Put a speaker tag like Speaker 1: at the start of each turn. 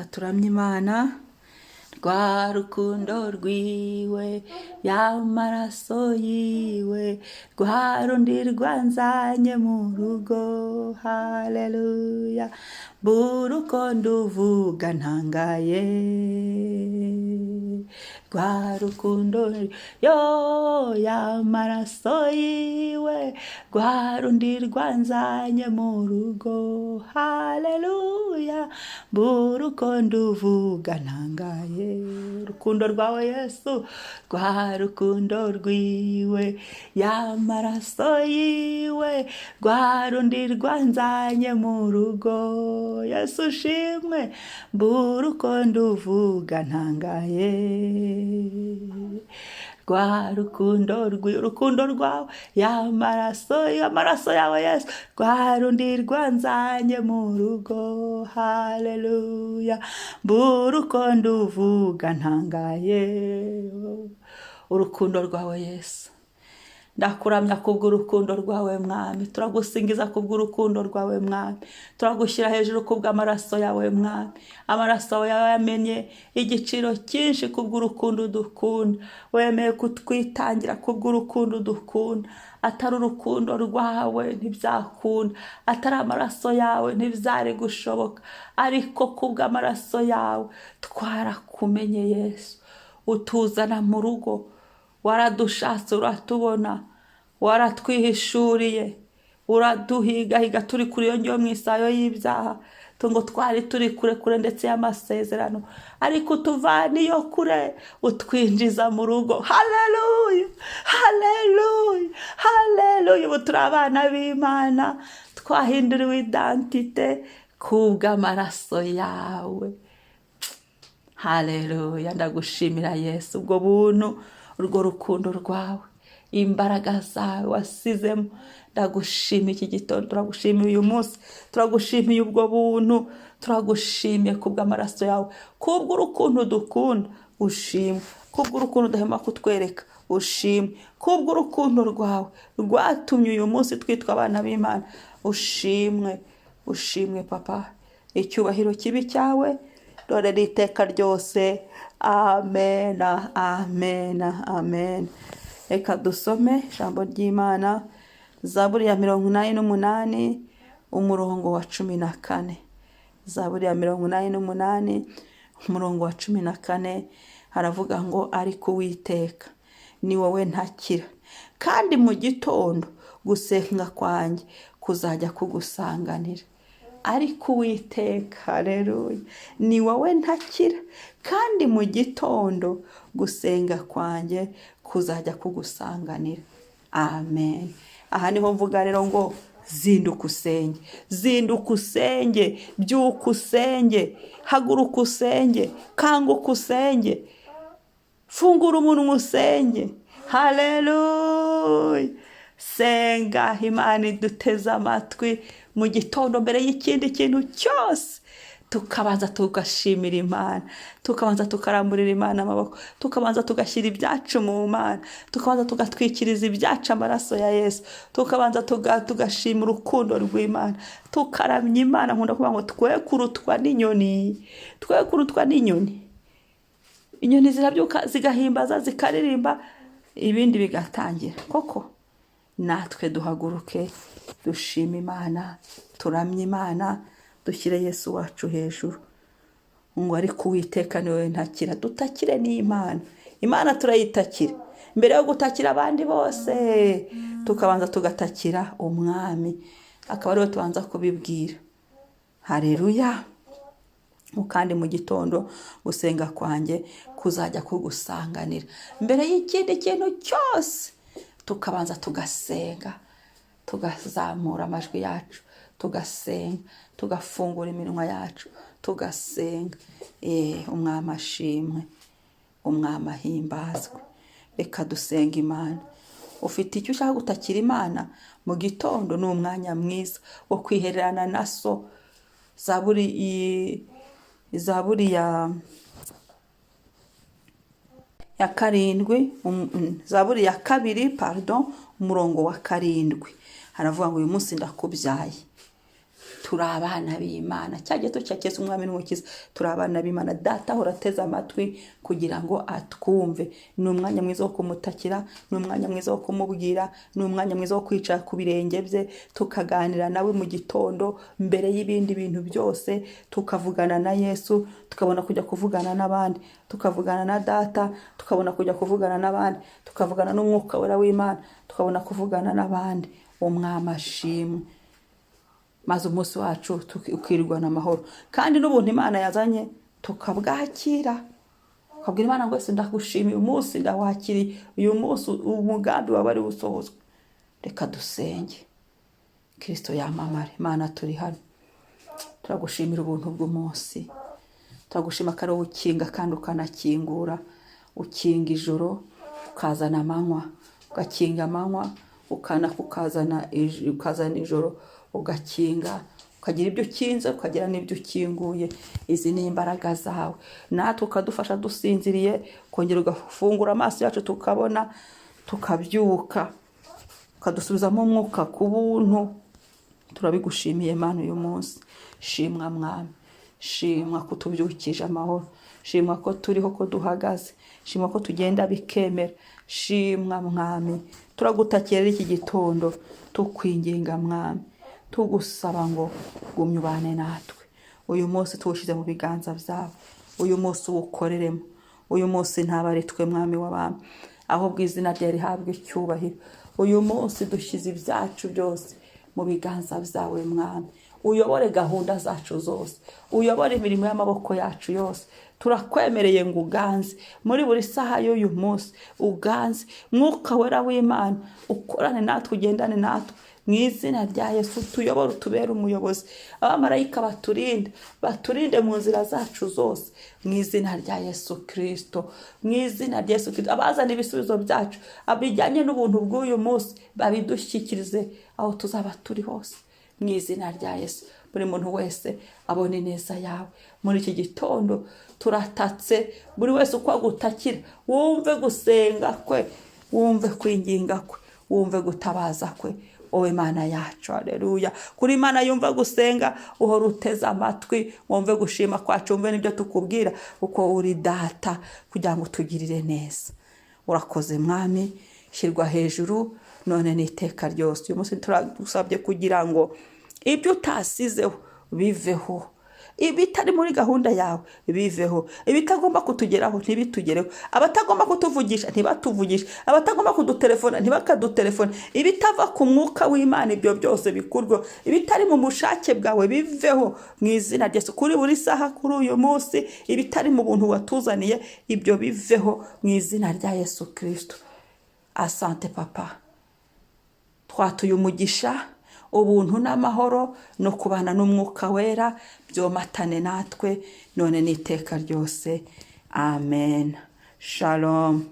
Speaker 1: Turamye Imana rwa rukundo rwiwe y'amaraso yiwe rwa rundi rwanzanye mu rugo, haleluya. Buruko nduvuga ntangaye rwa rukundo yo y'amaraso yiwe rwa rundi rwanzanye mu rugo, haleluya. Buruko nduvuga ntangaye urukundo rwawe Yesu, rwa rukundo rwiwe y'amaraso yiwe rwa rundi rwanzanye mu rugo, Yesu ushimwe. Buruko nduvuga ntangaye rwa rukundo urukundo rwawe y'amaraso yawe Yesu, rwa rundi rwanzanye mu rugo, haleluya. Buruko nduvuga ntangaye urukundo rwawe Yesu. Ndakuramya kubw'urukundo rwawe Mwami, turagusingiza kubw'urukundo rwawe Mwami, turagushyira hejuru kubw'amaraso yawe Mwami. Amaraso yawe yamenye igiciro cyinshi kubw'urukundo dukunda, wemeye kutwitangira kubw'urukundo dukunda. Atari urukundo rwawe ntibyakunda, atari amaraso yawe ntibyari gushoboka, ariko kubw'amaraso yawe twarakumenye Yesu. Utuzana mu rugo, waradushatse uratubona, waratwihishuriye, uraduhigahiga turi kuri iyo ngiyo mu isayo y'ibyaha, ngo twari turi kure ndetse y'amasezerano, ariko utuvana iyo kure utwinjiza mu rugo, haleluya, haleluya, haleluya. Ubu turi abana b'Imana, twahinduriwe identite kubw'amaraso yawe, haleluya. Ndagushimira Yesu ubwo buntu, urwo rukundo rwawe, imbaraga zawe wasizemo. Ndagushimiye iki gitondo, turagushimiye uyu munsi, turagushimiye ubwo buntu, turagushimiye kubw'amaraso yawe, kubw'urukundo dukunda ushimwe, kubw'urukundo udahema kutwereka ushimwe, kubw'urukundo rwawe rwatumye uyu munsi twitwa abana b'Imana ushimwe, ushimwe Papa. Icyubahiro kibi cyawe dore n'iteka ryose, amen, amen, amen. Reka dusome ijambo ry'Imana, Zaburi ya 88 umurongo wa 14. Zaburi ya 88 umurongo wa 14 haravuga ngo, Ariko Uwiteka ni wowe ntakira, kandi mu gitondo gusenga kwanjye kuzajya kugusanganira. Ariko Uwiteka, haleluya, ni wowe ntakira, kandi mu gitondo gusenga kwanjye kuzajya kugusanganira, amen. Aha niho mvuga rero ngo zinduka usenge, zinduka usenge, byuka usenge, haguruka usenge, kanguka usenge, fungura umunwa usenge, haleluya. Senga, Imana iduteze amatwi mu gitondo mbere y'ikindi kintu cyose, tukabanza tugashimira Imana, tukabanza tukaramburira Imana amaboko, tukabanza tugashyira ibyacu mu Mana, tukabanza tugatwikiriza ibyacu amaraso ya Yesu, tukabanza tugashima urukundo rw'Imana, tukaramya Imana. Nkunda kuvuga ngo twe kurutwa n'inyoni, twe kurutwa n'inyoni. Inyoni zirabyuka zigahimbaza, zikaririmba, ibindi bigatangira. Koko natwe duhaguruke dushima Imana, turamye Imana, dushyire Yesu wacu hejuru. Ngo Ariko Uwiteka ni wowe ntakira, dutakire n'Imana. Imana turayitakira mbere yo gutakira abandi bose, tukabanza tugatakira Umwami, akaba ariwe tubanza kubibwira, haleluya. Kandi mu gitondo gusenga kwanjye kuzajya kugusanganira. Mbere y'ikindi kintu cyose tukabanza tugasenga, tugazamura amajwi yacu, tugasenga, tugafungura iminwa yacu, tugasenga. Umwami ashimwe, Umwami ahimbazwe. Reka dusenga Imana. Ufite icyo ushaka gutakira Imana mu gitondo, ni umwanya mwiza wo kwihererana na so. Zaburi ya karindwi, Zaburi ya 2 umurongo wa 7 haravuga ngo, uyu munsi ndakubyaye, turi abana b'Imana. Cyagiye tucyakeza umwami n'umukiza, turi abana b'Imana. Data ahora ateze amatwi kugira ngo atwumve. Ni umwanya mwiza wo kumutakira, ni umwanya mwiza wo kumubwira, ni umwanya mwiza wo kwicara ku birenge bye tukaganira nawe mu gitondo mbere y'ibindi bintu byose, tukavugana na Yesu, tukabona kujya kuvugana n'abandi, tukavugana na Data, tukabona kujya kuvugana n'abandi, tukavugana n'Umwuka Wera w'Imana, tukabona kuvugana n'abandi. Umwami ashimwe, maze umunsi wacu ukirwa n'amahoro. Kandi n'ubuntu Imana yazanye tukabwakira, ukabwira Imana ngo ndagushimiye umunsi ndawakiriye, uyu munsi umugambi wawe ari usohozwe. Reka dusenge. Kristo yamamare. Imana turi hano, turagushimira ubuntu bw'umunsi, turagushima ko ari wowe ukinga kandi ukanakingura, ukinga ijoro ukazana amanywa, ugakinga amanywa ukazana ijoro, ugakinga, ukagira ibyo ukinze ukagira n'ibyo ukinguye. Izi ni imbaraga zawe, natwe ukadufasha dusinziriye, kongera ugafungura amaso yacu tukabona, tukabyuka, ukadusubizamo umwuka ku buntu. Turabigushimiye Mana uyu munsi. Shimwa Mwami, shimwa ko tubyukije amahoro, shimwa ko turiho, ko duhagaze, shimwa ko tugenda bikemera. Shimwa Mwami, turagutakira iki gitondo, tukwinginga Mwami, tugusaba ngo gumya ubane natwe. Uyu munsi tuwushize mu biganza byawe, uyu munsi uwukoreremo, uyu munsi ntabari twe Mwami w'abami, ahubwo izina ryawe rihabwe icyubahiro. Uyu munsi dushyize ibyacu byose mu biganza byawe Mwami. Uyobore gahunda zacu zose, uyobore imirimo y'amaboko yacu yose. Turakwemereye ngo uganze muri buri saha y'uyu munsi, uganze. Mwuka Wera w'Imana ukorane natwe, ugendane natwe mu izina rya Yesu. Tuyobore, utubere umuyobozi. Abamarayika baturinde mu nzira zacu zose mu izina rya Yesu Kristo, mu izina rya Yesu Kristo. Abazana ibisubizo byacu abijyanye n'ubuntu bw'uyu munsi babidushyikirize aho tuzaba turi hose mu izina rya Yesu. Buri muntu wese abone neza yawe muri iki gitondo. Turatatse buri wese uko agutakira, wumve gusenga kwe, wumve kwinginga kwe, wumve gutabaza kwe. Owe Mana yacu, haleluya. Kuri Imana yumva gusenga, uhora uteze amatwi, wumve gushima kwacu, wumve n'ibyo tukubwira, uko uri Data, kugira ngo tugirire neza. Urakoze Mwami, shyirwa hejuru none n'iteka ryose. Uyu munsi turagusabye kugira ngo ibyo utasizeho biveho, ibitari muri gahunda yawe biveho, ibitagomba kutugeraho ntibitugereho, abatagomba kutuvugisha ntibatuvugishe, abatagomba kudutelefona ntibakadutelefone. Ibitava ku Mwuka w'Imana ibyo byose bikurweho, ibitari mu bushake bwawe biveho mu izina rya Yesu. Kuri buri saha kuri uyu munsi, ibitari mu buntu watuzaniye ibyo biveho mu izina rya Yesu Kristo. Asante Papa, twatuye umugisha, ubuntu n'amahoro no kubana n'Umwuka Wera byomatane natwe none n'iteka ryose. Amen. Shalom.